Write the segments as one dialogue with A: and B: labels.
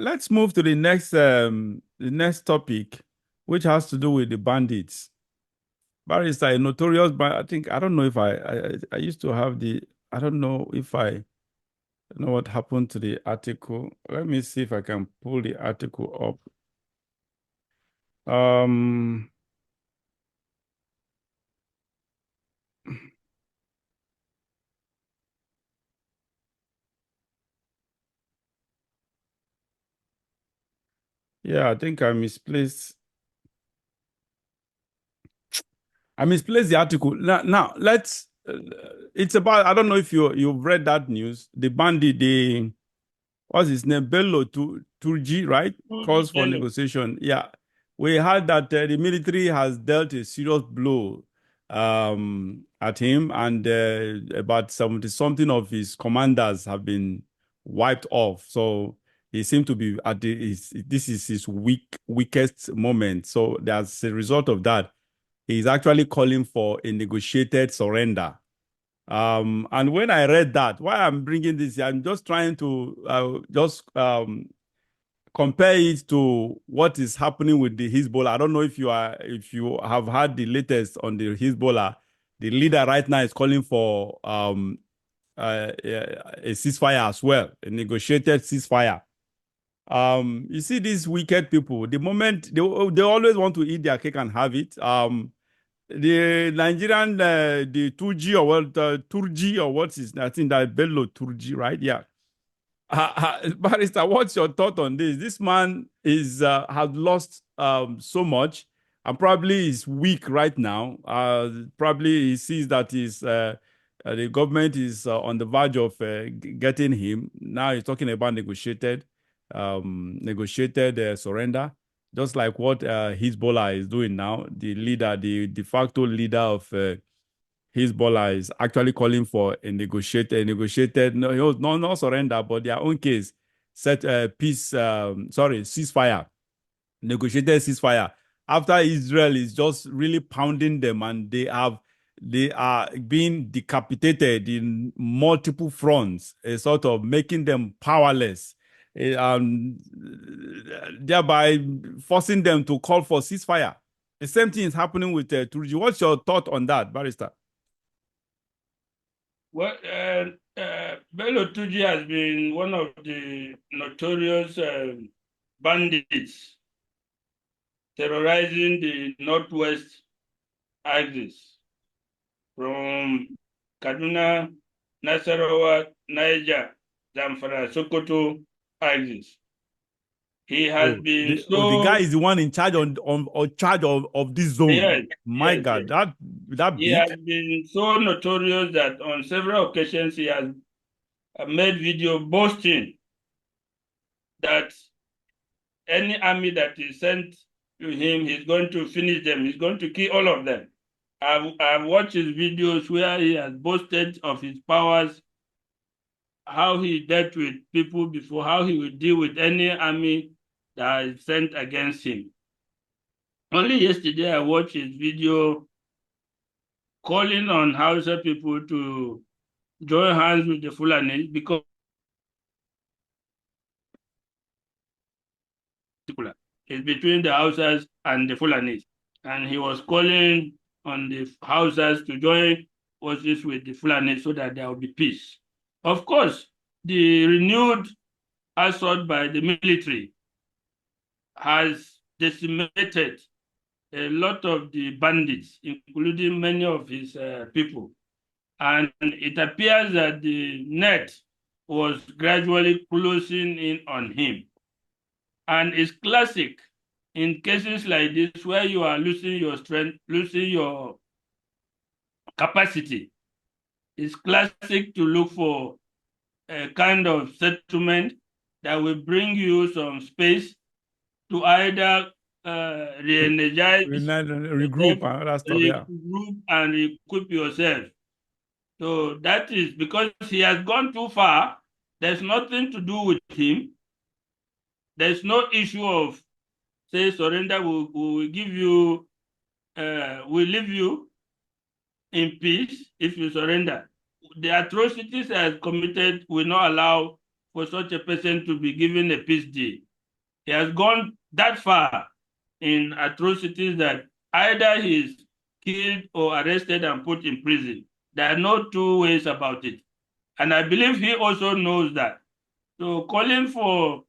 A: let's move to the next topic, which has to do with the bandits. Barrister, a notorious I think I don't know if I used to have the I don't know if I know what happened to the article. Let me see if I can pull the article up. Um yeah, I think I misplaced the article. Now let's. It's about. I don't know if you've read that news. The bandit, what's his name? Bello Turji, right? Calls for negotiation. Yeah, we heard that the military has dealt a serious blow at him, and about 70 something of his commanders have been wiped off. So he seemed to be at this is his weakest moment. So as a result of that, he's actually calling for a negotiated surrender. And when I read that, why I'm bringing this, I'm just trying to just compare it to what is happening with the Hezbollah. I don't know if you have had the latest on the Hezbollah. The leader right now is calling for a ceasefire as well, a negotiated ceasefire. You see these wicked people. The moment they always want to eat their cake and have it. The Nigerian, the 2G or what, 2G or what's his, I think that Bello 2G, right? Yeah. Barrister, what's your thought on this? This man is has lost so much and probably is weak right now. Probably he sees that the government is on the verge of getting him. Now he's talking about negotiated surrender, just like what Hezbollah is doing now. The leader, the de facto leader of Hezbollah is actually calling for a negotiated, no surrender, but their own case, set ceasefire, negotiated ceasefire. After Israel is just really pounding them, and they are being decapitated in multiple fronts, sort of making them powerless, thereby forcing them to call for ceasefire. The same thing is happening with Turji. What's your thought on that, Barrister?
B: Well, Bello Tuji has been one of the notorious bandits terrorizing the northwest axis from Kaduna, Nasarawa, Niger, Zamfara, Sokoto axis. He has been
A: the guy is the one in charge on charge of this zone.
B: Yes,
A: My
B: yes,
A: God,
B: yes.
A: that
B: He
A: big.
B: has been so notorious that on several occasions he has made video boasting that any army that is sent to him, he's going to finish them. He's going to kill all of them. I've watched his videos where he has boasted of his powers, how he dealt with people before, how he will deal with any army that is sent against him. Only yesterday I watched his video calling on Hausa people to join hands with the Fulani because it's between the Hausas and the Fulanis. And he was calling on the Hausas to join forces with the Fulanis so that there will be peace. Of course, the renewed assault by the military has decimated a lot of the bandits, including many of his people. And it appears that the net was gradually closing in on him. And it's classic in cases like this where you are losing your strength, losing your capacity. It's classic to look for a kind of settlement that will bring you some space to either re-energize,
A: Regroup and other stuff. Yeah.
B: regroup, and equip yourself. So that is because he has gone too far. There's nothing to do with him. There's no issue of say surrender. Will give you, will leave you in peace if you surrender. The atrocities he has committed will not allow for such a person to be given a peace deal. He has gone that far in atrocities that either he's killed or arrested and put in prison. There are no two ways about it. And I believe he also knows that. So calling for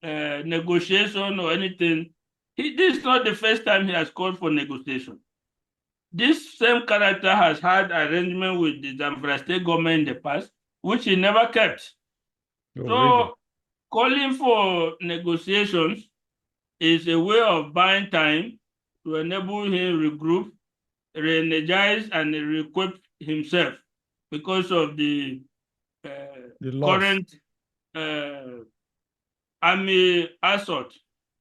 B: negotiation or anything, this is not the first time he has called for negotiation. This same character has had arrangement with the Zamfara state government in the past, which he never kept.
A: Oh,
B: So
A: really?
B: calling for negotiations is a way of buying time to enable him regroup, re-energize, and re-equip himself because of the current army assault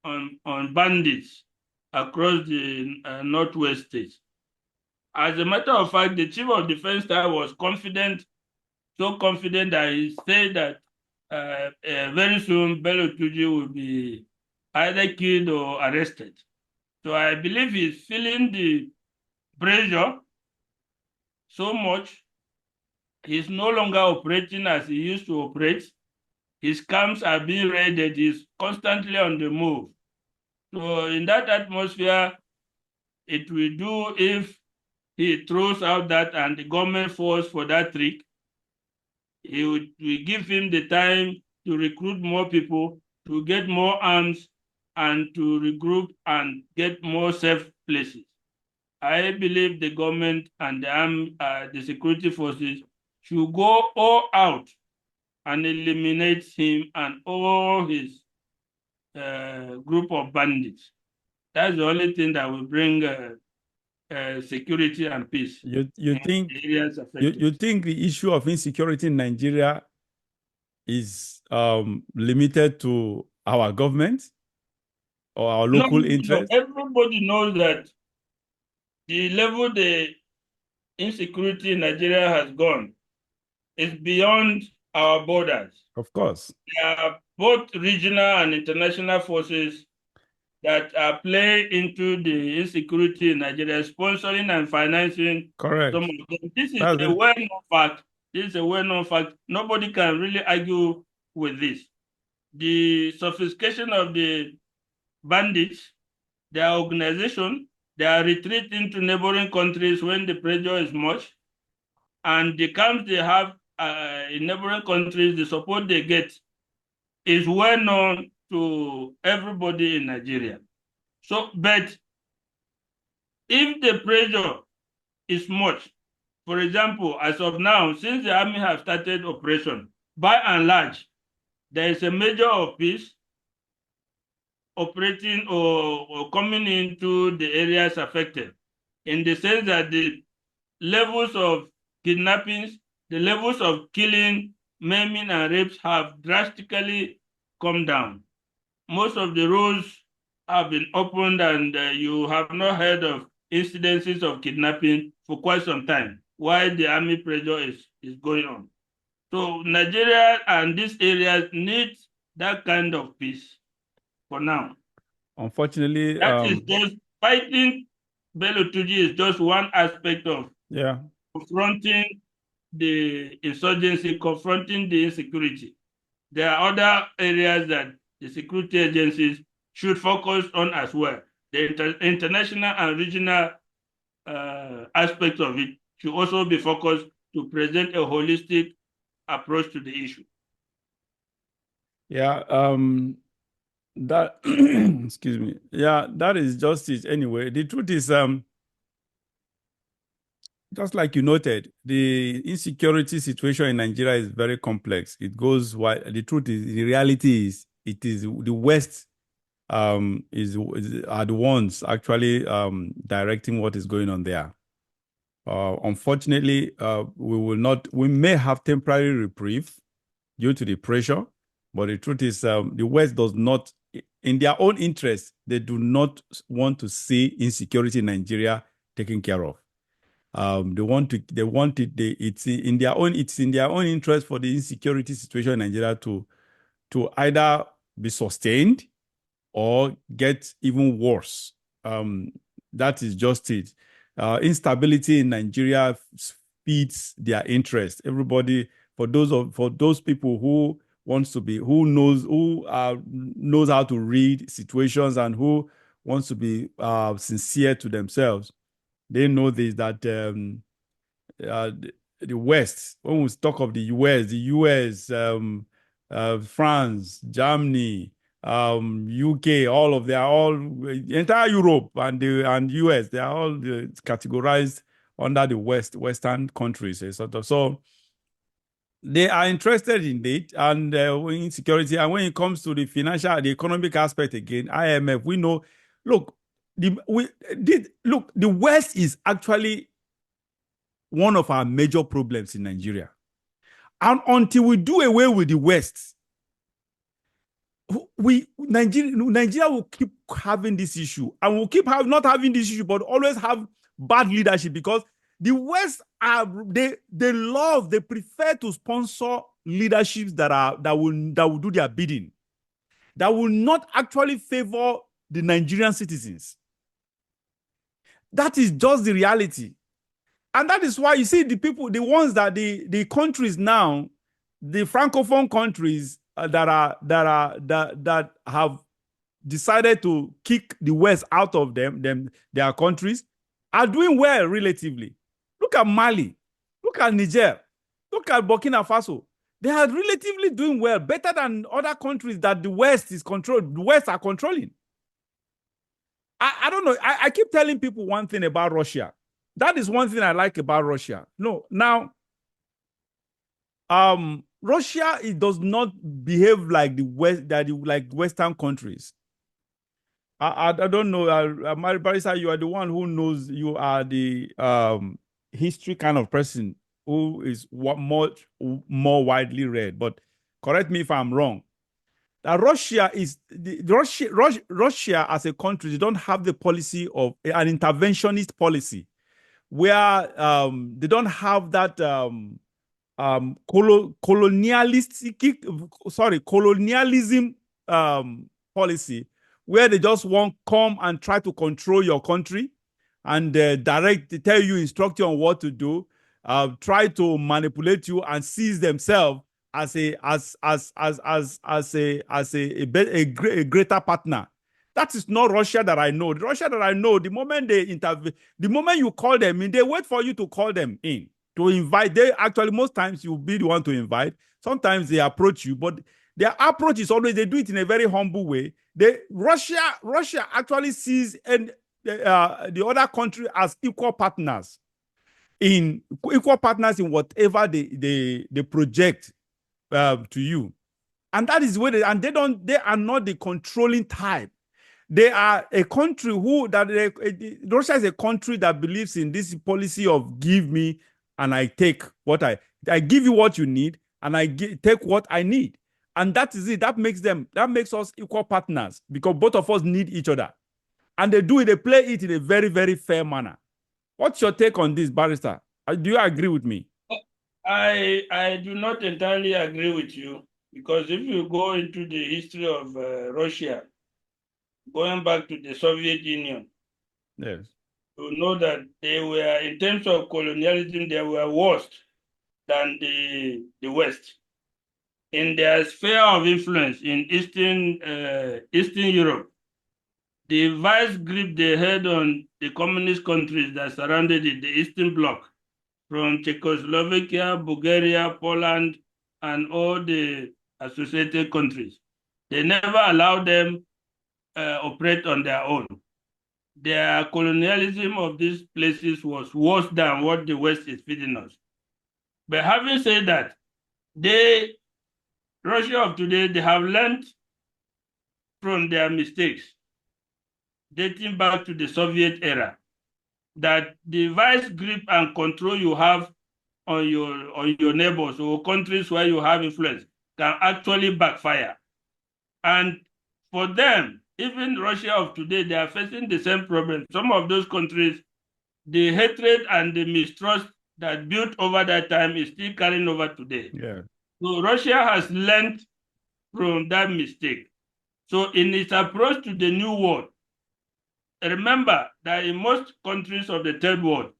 B: on bandits across the northwest states. As a matter of fact, the chief of defense staff was confident, so confident that he said that very soon Bello Tuji will be either killed or arrested. So I believe he's feeling the pressure so much. He's no longer operating as he used to operate. His camps are being raided. He's constantly on the move. So in that atmosphere, it will do if he throws out that and the government falls for that trick. It will give him the time to recruit more people, to get more arms, and to regroup and get more safe places. I believe the government and the security forces should go all out and eliminate him and all his group of bandits. That's the only thing that will bring security and peace.
A: You
B: in
A: think
B: the areas affected.
A: you think the issue of insecurity in Nigeria is limited to our government or our local interests?
B: No. Everybody knows that the level the insecurity in Nigeria has gone is beyond our borders.
A: Of course.
B: There are both regional and international forces that are playing into the insecurity in Nigeria, sponsoring and financing
A: Correct.
B: some of them. This is a well-known fact. This is a well-known fact. Nobody can really argue with this. The sophistication of the bandits, their organization, their retreat into neighboring countries when the pressure is much, and the camps they have in neighboring countries, the support they get is well known to everybody in Nigeria. So, but if the pressure is much, for example, as of now, since the army have started operation, by and large, there is a measure of peace operating or coming into the areas affected, in the sense that the levels of kidnappings, the levels of killing, maiming, and rapes have drastically come down. Most of the roads have been opened, and you have not heard of incidences of kidnapping for quite some time, while the army pressure is going on. So Nigeria and these areas need that kind of peace for now.
A: Unfortunately,
B: that is just fighting Bello Tuji is just one aspect of confronting the insurgency, confronting the insecurity. There are other areas that the security agencies should focus on as well. The international and regional aspects of it should also be focused to present a holistic approach to the issue.
A: Yeah, that excuse me. Yeah, that is justice anyway. The truth is, just like you noted, the insecurity situation in Nigeria is very complex. It goes wide. The truth is, the reality is, it is the West are the ones actually directing what is going on there. Unfortunately, we may have temporary reprieve due to the pressure, but the truth is the West does not, in their own interest, they do not want to see insecurity in Nigeria taken care of. It's in their own interest for the insecurity situation in Nigeria to either be sustained or get even worse. That is just it. Instability in Nigeria feeds their interest. Everybody, for those people who wants to be, who knows how to read situations and who wants to be sincere to themselves. They know this, that the West, when we talk of the US, France, Germany, UK, all of they are all entire Europe and US, they are all categorized under the Western countries, sort of. So they are interested in it and insecurity. And when it comes to the financial, the economic aspect again, IMF, we know. Look, the West is actually one of our major problems in Nigeria. And until we do away with the West, Nigeria will keep having this issue, and we'll keep not having this issue, but always have bad leadership, because the West they prefer to sponsor leaderships that will do their bidding, that will not actually favor the Nigerian citizens. That is just the reality. And that is why you see the people, the ones that the countries now, the Francophone countries that have decided to kick the West out of their countries, are doing well relatively. Look at Mali, look at Niger, look at Burkina Faso. They are relatively doing well, better than other countries that the West are controlling. I don't know. I keep telling people one thing about Russia. That is one thing I like about Russia. No, now, Russia, it does not behave like the West, like Western countries. I don't know. Marisa, you are the one who knows. You are the history kind of person who is much more widely read. But correct me if I'm wrong. That Russia as a country, they don't have the policy of an interventionist policy, where they don't have that colonialism policy, where they just won't come and try to control your country and instruct you on what to do, try to manipulate you and seize themselves as a greater partner. That is not Russia that I know. The Russia that I know, the moment they intervene, the moment you call them in, they wait for you to call them in to invite. They actually, most times you'll be the one to invite. Sometimes they approach you, but their approach is always, they do it in a very humble way. Russia actually sees the other country as equal partners in whatever they project to you. And that is where they are not the controlling type. They are a country Russia is a country that believes in this policy of give me and I take what I give you what you need and I take what I need. And that is it. That makes us equal partners, because both of us need each other. And they play it in a very, very fair manner. What's your take on this, Barrister? Do you agree with me?
B: I do not entirely agree with you, because if you go into the history of Russia, going back to the Soviet Union,
A: yes,
B: you know that they were, in terms of colonialism, they were worse than the West. In their sphere of influence in Eastern Europe, the vice grip they had on the communist countries that surrounded it, the Eastern Bloc, from Czechoslovakia, Bulgaria, Poland, and all the associated countries. They never allowed them operate on their own. Their colonialism of these places was worse than what the West is feeding us. But having said that, Russia of today, they have learned from their mistakes, dating back to the Soviet era, that the vice grip and control you have on your neighbors or countries where you have influence can actually backfire. And for them, even Russia of today, they are facing the same problem. Some of those countries, the hatred and the mistrust that built over that time is still carrying over today.
A: Yeah.
B: So Russia has learned from that mistake. So in its approach to the new world, remember that in most countries of the third world,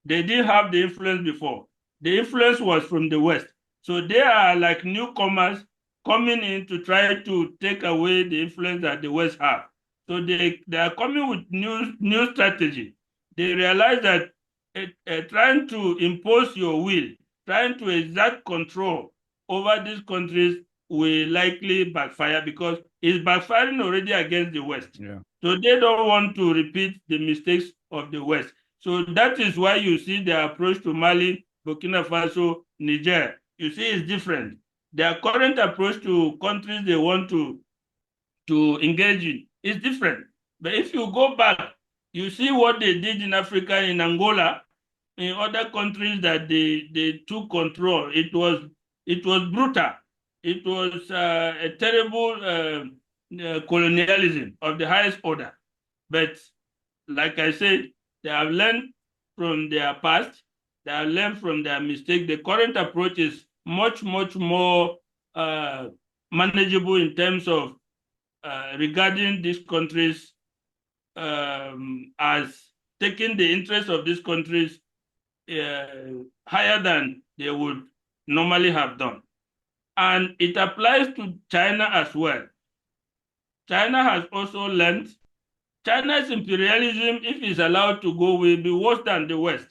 B: they didn't have the influence before. The influence was from the West. So they are like newcomers coming in to try to take away the influence that the West have. So they are coming with new strategy. They realize that trying to impose your will, trying to exert control over these countries will likely backfire because it's backfiring already against the West.
A: Yeah.
B: So they don't want to repeat the mistakes of the West. So that is why you see their approach to Mali, Burkina Faso, Niger. You see it's different. Their current approach to countries they want to engage in is different. But if you go back, you see what they did in Africa, in Angola, in other countries that they took control. It was brutal. It was a terrible colonialism of the highest order. But like I said, they have learned from their past. They have learned from their mistake. The current approach is much more manageable in terms of regarding these countries as taking the interests of these countries higher than they would normally have done. And it applies to China as well. China has also learned China's imperialism, if it's allowed to go, will be worse than the West.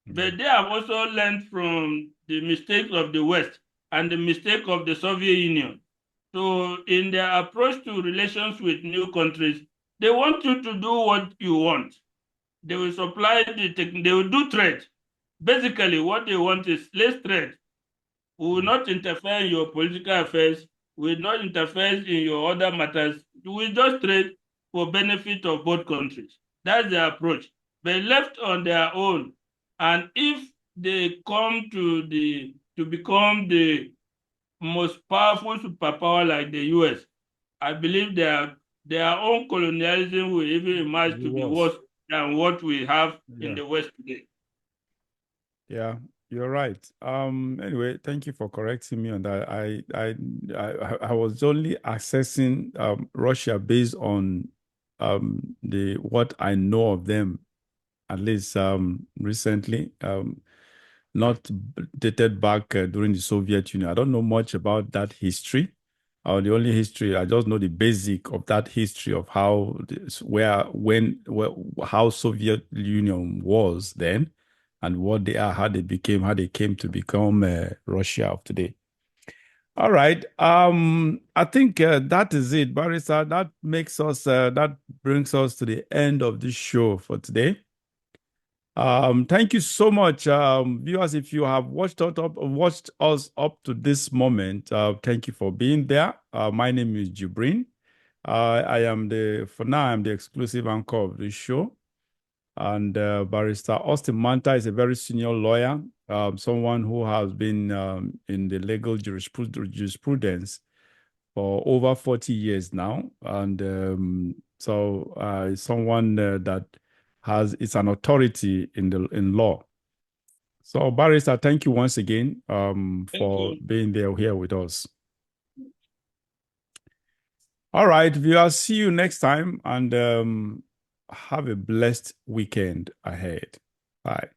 B: But they have also learned from the mistakes of the West and the mistake of the Soviet Union. So in their approach to relations with new countries, they want you to do what you want. They will supply they will do trade. Basically, what they want is let's trade. We will not interfere in your political affairs. We will not interfere in your other matters. We will just trade for benefit of both countries. That's their approach. But left on their own, and if they come to become the most powerful superpower like the US, I believe their own colonialism will even emerge to be worse than what we have in the West today.
A: Yeah, you're right. Anyway, thank you for correcting me on that. I was only assessing Russia based on the what I know of them, at least recently. Not dated back during the Soviet Union. I don't know much about that history. The only history, I just know the basic of that history of how how Soviet Union was then, and what they are, how they came to become Russia of today. All right. I think that is it, Barrister. That brings us to the end of this show for today. Thank you so much, viewers. If you have watched us up to this moment, thank you for being there. My name is JIBRIN. For now, I'm the exclusive anchor of this show. And Barrister Austin Manta is a very senior lawyer, someone who has been in the legal jurisprudence for over 40 years now. And someone that it's an authority in law. So, Barrister, thank you once again for being there here with us. All right, viewers, see you next time, and have a blessed weekend ahead. Bye.